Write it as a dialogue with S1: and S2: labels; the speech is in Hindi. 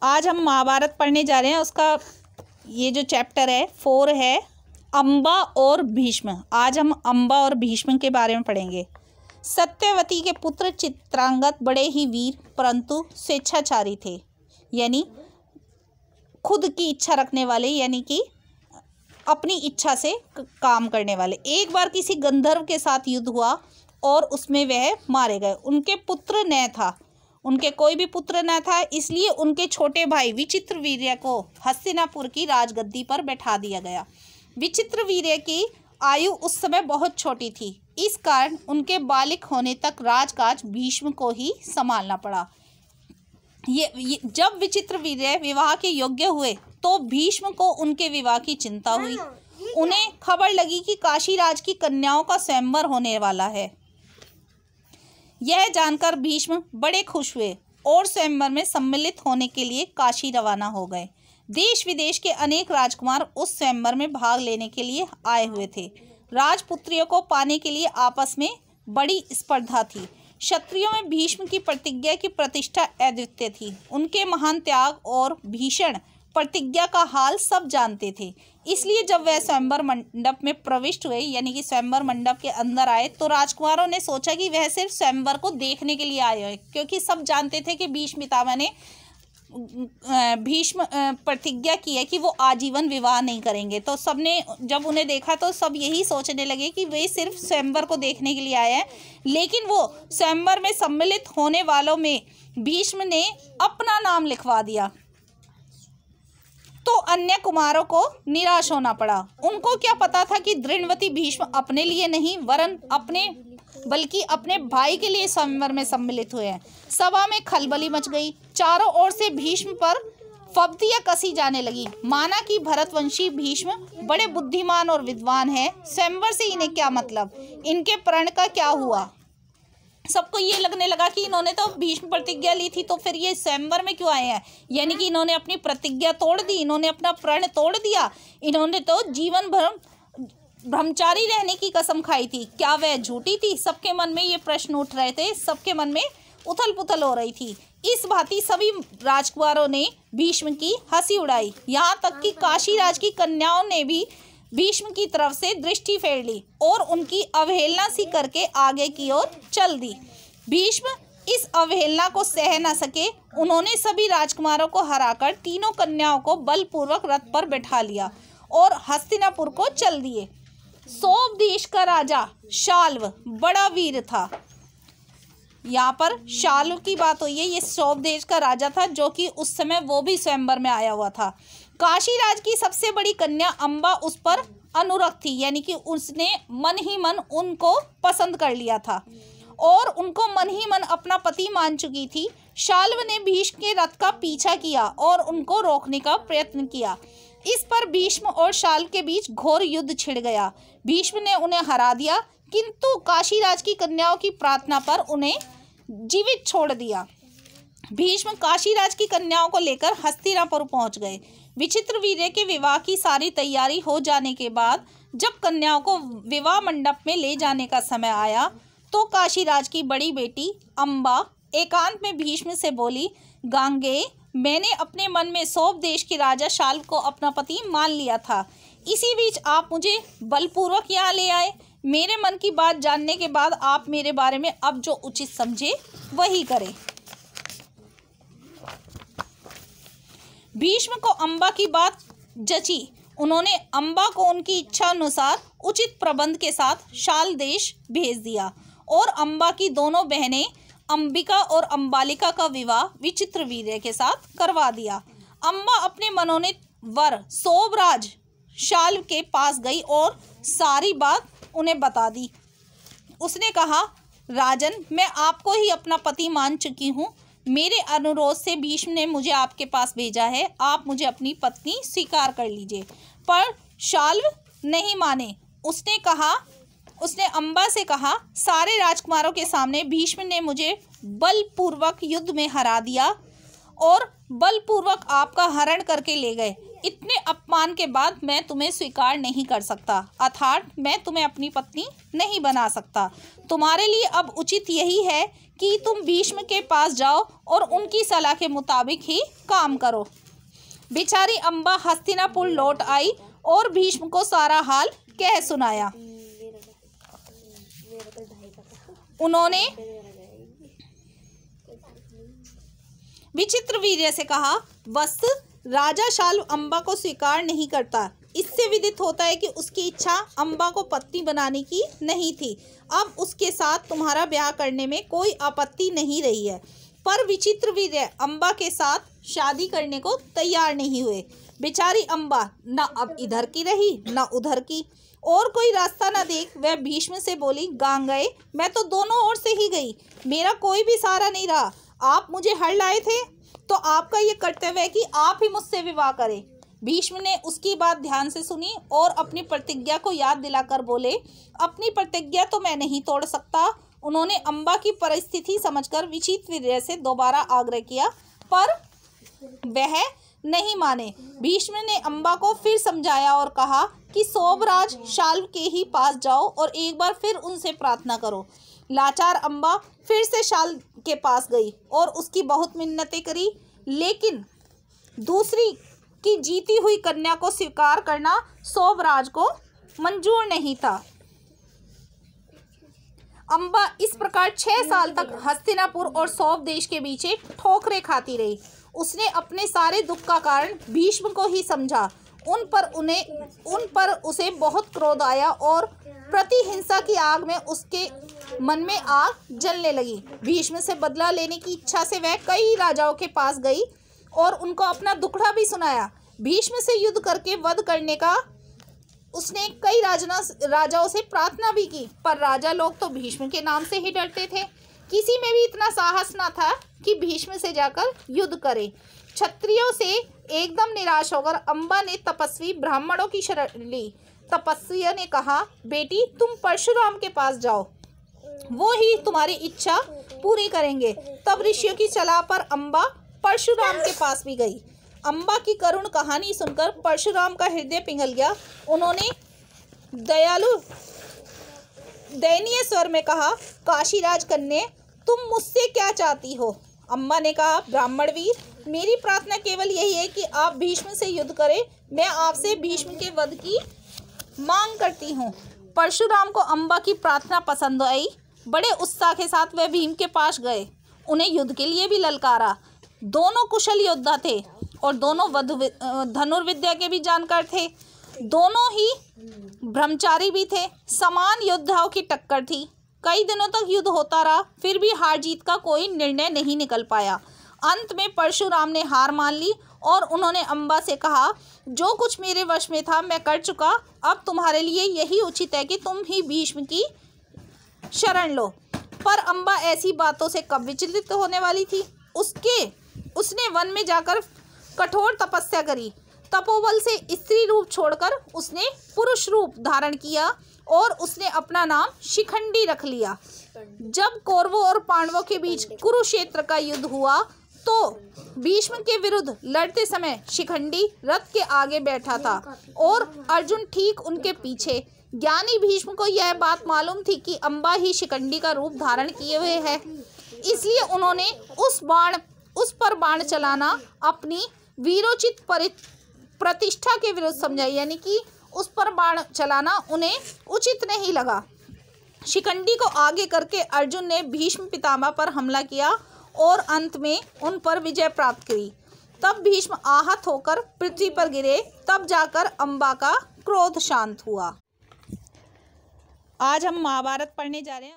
S1: आज हम महाभारत पढ़ने जा रहे हैं। उसका ये जो चैप्टर है 4 है अम्बा और भीष्म। आज हम अम्बा और भीष्म के बारे में पढ़ेंगे। सत्यवती के पुत्र चित्रांगद बड़े ही वीर परंतु स्वेच्छाचारी थे, यानी खुद की इच्छा रखने वाले, यानी कि अपनी इच्छा से काम करने वाले। एक बार किसी गंधर्व के साथ युद्ध हुआ और उसमें वह मारे गए। उनके पुत्र न था, उनके कोई भी पुत्र न था, इसलिए उनके छोटे भाई विचित्रवीर्य को हस्तिनापुर की राजगद्दी पर बैठा दिया गया। विचित्रवीर्य की आयु उस समय बहुत छोटी थी, इस कारण उनके बालिक होने तक राजकाज भीष्म को ही संभालना पड़ा। ये जब विचित्रवीर्य विवाह के योग्य हुए तो भीष्म को उनके विवाह की चिंता हुई। उन्हें खबर लगी कि काशीराज की कन्याओं का स्वयंवर होने वाला है। यह जानकर भीष्म बड़े खुश हुए और स्वयंवर में सम्मिलित होने के लिए काशी रवाना हो गए। देश विदेश के अनेक राजकुमार उस स्वयंवर में भाग लेने के लिए आए हुए थे। राजपुत्रियों को पाने के लिए आपस में बड़ी स्पर्धा थी। क्षत्रियों में भीष्म की प्रतिज्ञा की प्रतिष्ठा अद्वितीय थी। उनके महान त्याग और भीषण प्रतिज्ञा का हाल सब जानते थे, इसलिए जब वह स्वयंवर मंडप में प्रविष्ट हुए, यानी कि स्वयंवर मंडप के अंदर आए, तो राजकुमारों ने सोचा कि वह सिर्फ स्वयंवर को देखने के लिए आए हैं, क्योंकि सब जानते थे कि भीष्म पितामह ने भीष्म प्रतिज्ञा की है कि वो आजीवन विवाह नहीं करेंगे। तो सबने जब उन्हें देखा तो सब यही सोचने लगे कि वे सिर्फ स्वयंवर को देखने के लिए आए हैं। लेकिन वो स्वयंवर में सम्मिलित होने वालों में भीष्म ने अपना नाम लिखवा दिया, तो अन्य कुमारों को निराश होना पड़ा। उनको क्या पता था कि दृढ़वती भीष्म अपने लिए नहीं वरन बल्कि अपने भाई के लिए स्वयंवर में सम्मिलित हुए हैं। सभा में खलबली मच गई। चारों ओर से भीष्म पर फब्तियां कसी जाने लगी, माना कि भरतवंशी भीष्म बड़े बुद्धिमान और विद्वान हैं, स्वयंवर से इन्हें क्या मतलब, इनके प्रण का क्या हुआ। सबको ये लगने लगा कि इन्होंने तो भीष्म प्रतिज्ञा ली थी, तो फिर ये स्वयंवर में क्यों आए हैं, यानी कि इन्होंने अपनी प्रतिज्ञा तोड़ दी, इन्होंने अपना प्रण तोड़ दिया, इन्होंने तो जीवन भर ब्रह्मचारी रहने की कसम खाई थी, क्या वह झूठी थी। सबके मन में ये प्रश्न उठ रहे थे, सबके मन में उथल पुथल हो रही थी। इस भांति सभी राजकुमारों ने भीष्म की हंसी उड़ाई, यहाँ तक कि काशीराज की कन्याओं ने भी भीष्म की तरफ से दृष्टि फेर ली और उनकी अवहेलना सी करके आगे की ओर चल दी। भीष्म इस अवहेलना को सह न सके, उन्होंने सभी राजकुमारों को हराकर तीनों कन्याओं को बलपूर्वक रथ पर बैठा लिया और हस्तिनापुर को चल दिए। सौंभ देश का राजा शाल्व बड़ा वीर था। यहाँ पर शाल्व की बात हुई है, ये सौंभ देश का राजा था, जो कि उस समय वो भी स्वयंवर में आया हुआ था। काशीराज की सबसे बड़ी कन्या अम्बा उस पर अनुरक्त थी, यानी कि उसने मन ही मन उनको पसंद कर लिया था और उनको मन ही मन अपना पति मान चुकी थी। शाल्व ने भीष्म के रथ का पीछा किया और उनको रोकने का प्रयत्न किया। इस पर भीष्म और शाल्व के बीच घोर युद्ध छिड़ गया। भीष्म ने उन्हें हरा दिया, किंतु काशीराज की कन्याओं की प्रार्थना पर उन्हें जीवित छोड़ दिया। भीष्म काशीराज की कन्याओं को लेकर हस्तिनापुर पहुंच गए। विचित्रवीर्य के विवाह की सारी तैयारी हो जाने के बाद जब कन्याओं को विवाह मंडप में ले जाने का समय आया, तो काशीराज की बड़ी बेटी अम्बा एकांत में भीष्म से बोली, गांगे, मैंने अपने मन में सौंभ देश के राजा शाल्व को अपना पति मान लिया था, इसी बीच आप मुझे बलपूर्वक यहाँ ले आए। मेरे मन की बात जानने के बाद आप मेरे बारे में अब जो उचित समझे वही करें। भीष्म को अम्बा की बात जची। उन्होंने अम्बा को उनकी इच्छा अनुसार उचित प्रबंध के साथ शाल देश भेज दिया और अम्बा की दोनों बहनें अंबिका और अंबालिका का विवाह विचित्रवीर्य के साथ करवा दिया। अम्बा अपने मनोनीत वर सौभराज शाल्व के पास गई और सारी बात उन्हें बता दी। उसने कहा, राजन, मैं आपको ही अपना पति मान चुकी हूँ। मेरे अनुरोध से भीष्म ने मुझे आपके पास भेजा है, आप मुझे अपनी पत्नी स्वीकार कर लीजिए। पर शाल्व नहीं माने। उसने अम्बा से कहा, सारे राजकुमारों के सामने भीष्म ने मुझे बलपूर्वक युद्ध में हरा दिया और बलपूर्वक आपका हरण करके ले गए। इतने अपमान के बाद मैं तुम्हें स्वीकार नहीं कर सकता, अर्थात मैं तुम्हें अपनी पत्नी नहीं बना सकता। तुम्हारे लिए अब उचित यही है कि तुम भीष्म के पास जाओ और उनकी सलाह के मुताबिक ही काम करो। बेचारी अम्बा हस्तिनापुर लौट आई और भीष्म को सारा हाल कह सुनाया। उन्होंने विचित्रवीर्य से कहा, वस्तु राजा शाल्व अम्बा को स्वीकार नहीं करता। इससे विदित होता है कि उसकी इच्छा अम्बा को पत्नी बनाने की नहीं थी। अब उसके साथ तुम्हारा ब्याह करने में कोई आपत्ति नहीं रही है। पर विचित्रवीर्य अम्बा के साथ शादी करने को तैयार नहीं हुए। बेचारी अम्बा न अब इधर की रही न उधर की, और कोई रास्ता न देख वह भीष्म से बोली, गांगेय, मैं तो दोनों ओर से ही गई, मेरा कोई भी सहारा नहीं रहा। आप मुझे हर लाए थे तो आपका ये कर्तव्य है कि आप ही मुझसे विवाह करें। भीष्म ने उसकी बात ध्यान से सुनी और अपनी प्रतिज्ञा को याद दिलाकर बोले, अपनी प्रतिज्ञा तो मैं नहीं तोड़ सकता। उन्होंने अम्बा की परिस्थिति समझकर विचित्रवीर्य से दोबारा आग्रह किया, पर वह नहीं माने। भीष्म ने अम्बा को फिर समझाया और कहा कि सोबराज शाल्व के ही पास जाओ और एक बार फिर उनसे प्रार्थना करो। लाचार अम्बा फिर से शाल्व के पास गई और उसकी बहुत मिन्नतें करी, लेकिन दूसरी की जीती हुई कन्या को स्वीकार करना सोबराज को मंजूर नहीं था। अम्बा इस प्रकार 6 साल तक हस्तिनापुर और सौब देश के बीच ठोकरें खाती रही। उसने अपने सारे दुख का कारण भीष्म को ही समझा। उन पर उसे बहुत क्रोध आया और प्रतिहिंसा की आग में उसके मन में आग जलने लगी। भीष्म से बदला लेने की इच्छा से वह कई राजाओं के पास गई और उनको अपना दुखड़ा भी सुनाया। भीष्म से युद्ध करके वध करने का उसने कई राजाओं से प्रार्थना भी की, पर राजा लोग तो भीष्म के नाम से ही डरते थे। किसी में भी इतना साहस न था कि भीष्म से जाकर युद्ध करे। क्षत्रियों से एकदम निराश होकर अम्बा ने तपस्वी ब्राह्मणों की शरण ली। तपस्वियों ने कहा, बेटी तुम परशुराम के पास जाओ, वो ही तुम्हारी इच्छा पूरी करेंगे। तब ऋषियों की सलाह पर अम्बा परशुराम के पास भी गई। अम्बा की करुण कहानी सुनकर परशुराम का हृदय पिघल गया। उन्होंने दयनीय स्वर में कहा, काशीराज कन्या, तुम मुझसे क्या चाहती हो? अम्बा ने कहा, ब्राह्मण वीर, मेरी प्रार्थना केवल यही है कि आप भीष्म से युद्ध करें। मैं आपसे भीष्म के वध की मांग करती हूँ। परशुराम को अम्बा की प्रार्थना पसंद आई। बड़े उत्साह के साथ वह भीम के पास गए, उन्हें युद्ध के लिए भी ललकारा। दोनों कुशल योद्धा थे और दोनों धनुर्विद्या के भी जानकार थे। दोनों ही ब्रह्मचारी भी थे। समान योद्धाओं की टक्कर थी। कई दिनों तक युद्ध होता रहा, फिर भी हार जीत का कोई निर्णय नहीं निकल पाया। अंत में परशुराम ने हार मान ली और उन्होंने अम्बा से कहा, जो कुछ मेरे वश में था मैं कर चुका, अब तुम्हारे लिए यही उचित है कि तुम ही भीष्म की शरण लो। पर अम्बा ऐसी बातों से कब विचलित होने वाली थी? उसने वन में जाकर कठोर तपस्या करी। तपोबल से स्त्री रूप छोड़कर उसने पुरुष रूप धारण किया और उसने अपना नाम शिखंडी रख लिया। जब कौरवों और पांडवों के बीच कुरुक्षेत्र का युद्ध हुआ तो भीष्म के विरुद्ध लड़ते समय शिखंडी रथ के आगे बैठा था और अर्जुन ठीक उनके पीछे। ज्ञानी भीष्म को यह बात मालूम थी कि अम्बा ही शिखंडी का रूप धारण किए हुए है, इसलिए उन्होंने उस पर बाण चलाना अपनी वीरोचित प्रतिष्ठा के विरुद्ध समझा, यानी कि उस पर बाण चलाना उन्हें उचित नहीं लगा। शिखंडी को आगे करके अर्जुन ने भीष्म पितामह पर हमला किया और अंत में उन पर विजय प्राप्त करी। तब भीष्म आहत होकर पृथ्वी पर गिरे, तब जाकर अम्बा का क्रोध शांत हुआ। आज हम महाभारत पढ़ने जा रहे हैं।